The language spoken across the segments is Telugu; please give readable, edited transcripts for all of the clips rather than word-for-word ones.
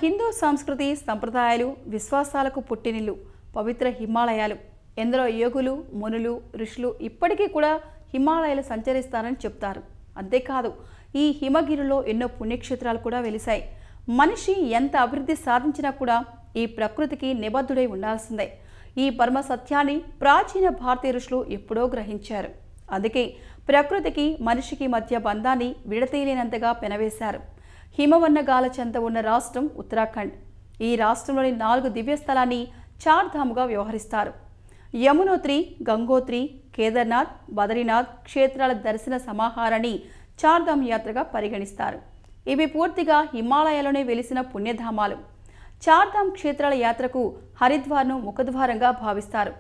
హిందూ సంస్కృతి సంప్రదాయాలు విశ్వాసాలకు పుట్టినిల్లు పవిత్ర హిమాలయాలు. ఎందరో యోగులు మునులు ఋషులు ఇప్పటికీ కూడా హిమాలయాలు సంచరిస్తారని చెప్తారు. అంతేకాదు ఈ హిమగిరిలో ఎన్నో పుణ్యక్షేత్రాలు కూడా వెలిశాయి. మనిషి ఎంత అభివృద్ధి సాధించినా కూడా ఈ ప్రకృతికి నిబద్ధుడై ఉండాల్సిందే. ఈ పరమ సత్యాన్ని ప్రాచీన భారతీయ ఋషులు ఎప్పుడో గ్రహించారు. అందుకే ప్రకృతికి మనిషికి మధ్య బంధాన్ని విడతీయలేనంతగా పెనవేశారు. హిమవన్నగాల చెంత ఉన్న రాష్ట్రం ఉత్తరాఖండ్. ఈ రాష్ట్రంలోని 4 దివ్యస్థలాన్ని చార్ధాముగా వ్యవహరిస్తారు. యమునోత్రి, గంగోత్రి, కేదార్నాథ్, బదరీనాథ్ క్షేత్రాల దర్శన సమాహారాన్ని చార్ధామ్ యాత్రగా పరిగణిస్తారు. ఇవి పూర్తిగా హిమాలయాలోనే వెలిసిన పుణ్యధామాలు. చార్ధామ్ క్షేత్రాల యాత్రకు హరిద్వార్ను ముఖద్వారంగా భావిస్తారు.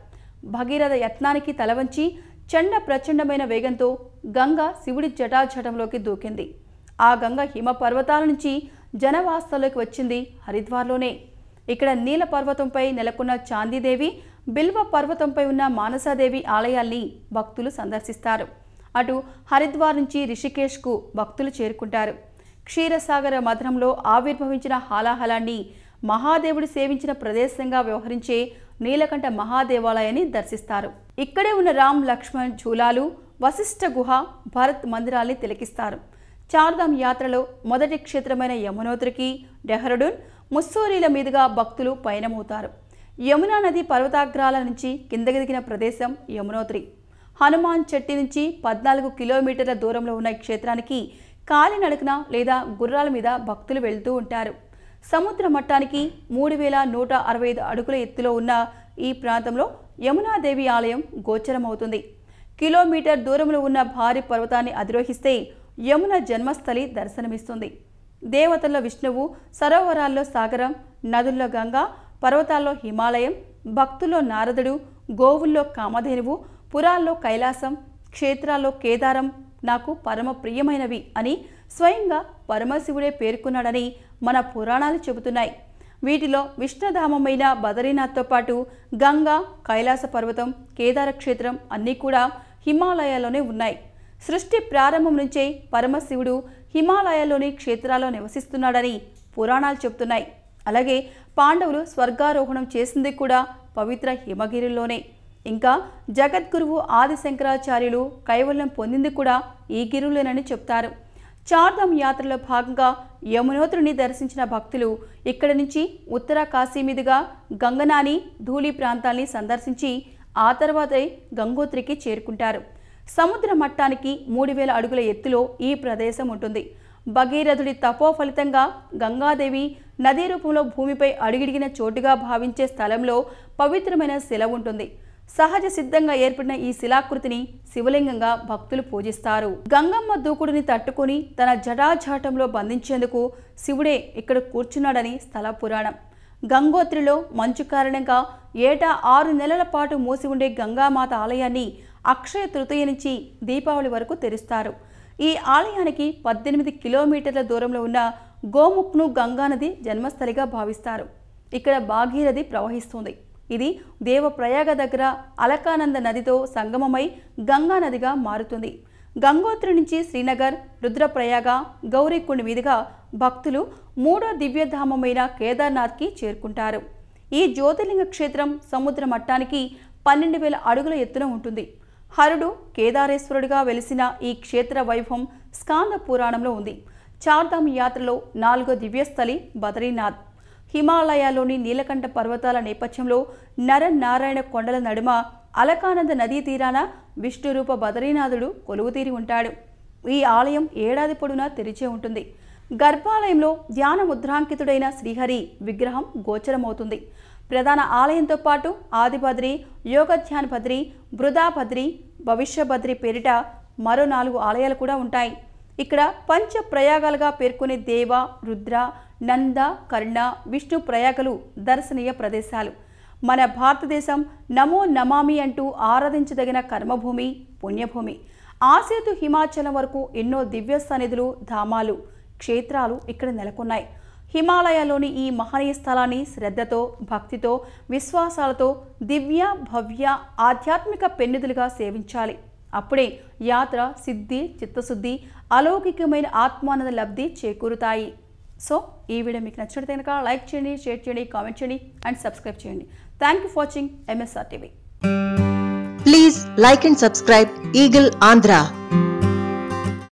భగీరథ యత్నానికి తలవంచి చండ ప్రచండమైన వేగంతో గంగ శివుడి జటాజటంలోకి దూకింది. ఆ గంగ హిమ పర్వతాల నుంచి జనవాసాల్లోకి వచ్చింది హరిద్వార్లోనే. ఇక్కడ నీల పర్వతంపై నెలకొన్న చాందీదేవి, బిల్వ పర్వతంపై ఉన్న మానసాదేవి ఆలయాల్ని భక్తులు సందర్శిస్తారు. అటు హరిద్వార్ నుంచి రిషికేశ్కు భక్తులు చేరుకుంటారు. క్షీరసాగర మథనంలో ఆవిర్భవించిన హాలాహలాన్ని మహాదేవుడు సేవించిన ప్రదేశంగా వ్యవహరించే నీలకంఠ మహాదేవాలయాన్ని దర్శిస్తారు. ఇక్కడే ఉన్న రామ్ లక్ష్మణ్ ఝూలాలు, వశిష్ఠ గుహ, భరత్ మందిరాల్ని తిలకిస్తారు. చార్ధామ్ యాత్రలో మొదటి క్షేత్రమైన యమునోత్రికి డెహ్రాడూన్, ముస్సోరీల మీదుగా భక్తులు పయనమవుతారు. యమునా నది పర్వతాగ్రాల నుంచి కిందకి దిగిన ప్రదేశం యమునోత్రి. హనుమాన్ చెట్టి నుంచి 14 కిలోమీటర్ల దూరంలో ఉన్న ఈ క్షేత్రానికి కాలినడకన లేదా గుర్రాల మీద భక్తులు వెళ్తూ ఉంటారు. సముద్ర మట్టానికి 3165 అడుగుల ఎత్తులో ఉన్న ఈ ప్రాంతంలో యమునాదేవి ఆలయం గోచరమవుతుంది. కిలోమీటర్ దూరంలో ఉన్న భారీ పర్వతాన్ని అధిరోహిస్తే యమున జన్మస్థలి దర్శనమిస్తుంది. దేవతల్లో విష్ణువు, సరోవరాల్లో సాగరం, నదుల్లో గంగా, పర్వతాల్లో హిమాలయం, భక్తుల్లో నారదుడు, గోవుల్లో కామధేనువు, పురాల్లో కైలాసం, క్షేత్రాల్లో కేదారం నాకు పరమ ప్రియమైనవి అని స్వయంగా పరమశివుడే పేర్కొన్నాడని మన పురాణాలు చెబుతున్నాయి. వీటిలో విష్ణుధామమైన బదరీనాథ్తో పాటు గంగా, కైలాస పర్వతం, కేదార క్షేత్రం అన్నీ కూడా హిమాలయాల్లోనే ఉన్నాయి. సృష్టి ప్రారంభం నుంచే పరమశివుడు హిమాలయాల్లోని క్షేత్రాల్లో నివసిస్తున్నాడని పురాణాలు చెబుతున్నాయి. అలాగే పాండవులు స్వర్గారోహణం చేసింది కూడా పవిత్ర హిమగిరిలోనే. ఇంకా జగద్గురువు ఆది శంకరాచార్యులు కైవల్యం పొందింది కూడా ఈ గిరులేనని చెప్తారు. చార్ధామ్ యాత్రలో భాగంగా యమునోత్రిని దర్శించిన భక్తులు ఇక్కడి నుంచి ఉత్తర కాశీ మీదుగా గంగనాని, ధూళి ప్రాంతాల్ని సందర్శించి ఆ తర్వాతే గంగోత్రికి చేరుకుంటారు. సముద్ర మట్టానికి 3000 అడుగుల ఎత్తులో ఈ ప్రదేశం ఉంటుంది. భగీరథుడి తపో ఫలితంగా గంగాదేవి నదీ రూపంలో భూమిపై అడుగిడిగిన చోటుగా భావించే స్థలంలో పవిత్రమైన శిల ఉంటుంది. సహజ సిద్ధంగా ఏర్పడిన ఈ శిలాకృతిని శివలింగంగా భక్తులు పూజిస్తారు. గంగమ్మ దూకుడిని తట్టుకుని తన జటాజాటంలో బంధించేందుకు శివుడే ఇక్కడ కూర్చున్నాడని స్థల పురాణం. గంగోత్రిలో మంచు కారణంగా ఏటా 6 నెలల పాటు మూసి ఉండే గంగామాత ఆలయాన్ని అక్షయ తృతీయ నుంచి దీపావళి వరకు తెరుస్తారు. ఈ ఆలయానికి 18 కిలోమీటర్ల దూరంలో ఉన్న గోముఖ్ను గంగానది జన్మస్థలిగా భావిస్తారు. ఇక్కడ భాగీరథి ప్రవహిస్తుంది. ఇది దేవప్రయాగ దగ్గర అలకానంద నదితో సంగమమై గంగా నదిగా మారుతుంది. గంగోత్రి నుంచి శ్రీనగర్, రుద్రప్రయాగ, గౌరీకుండ్ మీదుగా భక్తులు 3వ దివ్యధామమైన కేదార్నాథ్కి చేరుకుంటారు. ఈ జ్యోతిర్లింగ క్షేత్రం సముద్ర మట్టానికి 12,000 అడుగుల ఎత్తున ఉంటుంది. హరుడు కేదారేశ్వరుడిగా వెలిసిన ఈ క్షేత్ర వైభవం స్కాంద పురాణంలో ఉంది. చార్ధామ్ యాత్రలో 4వ దివ్యస్థలి బదరీనాథ్. హిమాలయాల్లోని నీలకంఠ పర్వతాల నేపథ్యంలో నరనారాయణ కొండల నడుమ అలకానంద నదీ తీరాన విష్ణురూప బదరీనాథుడు కొలువుతీరి ఉంటాడు. ఈ ఆలయం ఏడాది పొడవునా తెరిచే ఉంటుంది. గర్భాలయంలో ధ్యాన ముద్రాంకితుడైన శ్రీహరి విగ్రహం గోచరమవుతుంది. ప్రధాన ఆలయంతో పాటు ఆదిబద్రి, యోగధ్యాన్ బద్రి, బృదాబద్రి, భవిష్యబద్రి పేరిట మరో 4 ఆలయాలు కూడా ఉంటాయి. ఇక్కడ పంచ ప్రయాగాలుగా పేర్కొనే దేవ, రుద్ర, నంద, కర్ణ, విష్ణు ప్రయాగలు దర్శనీయ ప్రదేశాలు. మన భారతదేశం నమో నమామి అంటూ ఆరాధించదగిన కర్మభూమి, పుణ్యభూమి. ఆసేతు హిమాచలం వరకు ఎన్నో దివ్య సన్నిధులు, ధామాలు, క్షేత్రాలు ఇక్కడ నెలకొన్నాయి. హిమాలయాల్లోని ఈ మహనీయ స్థలాన్ని శ్రద్ధతో, భక్తితో, విశ్వాసాలతో దివ్య, భవ్య, ఆధ్యాత్మిక పెన్నిధులుగా సేవించాలి. అప్పుడే యాత్ర సిద్ధి, చిత్తశుద్ధి, అలౌకికమైన ఆత్మానంద లబ్ధి చేకూరుతాయి. సో ఈ వీడియో మీకు నచ్చినట్లయితే కనుక లైక్ చేయండి, షేర్ చేయండి, కామెంట్ చేయండి అండ్ సబ్స్క్రైబ్ చేయండి. Thank you for watching MSR TV. Please like and subscribe Eagle Andhra.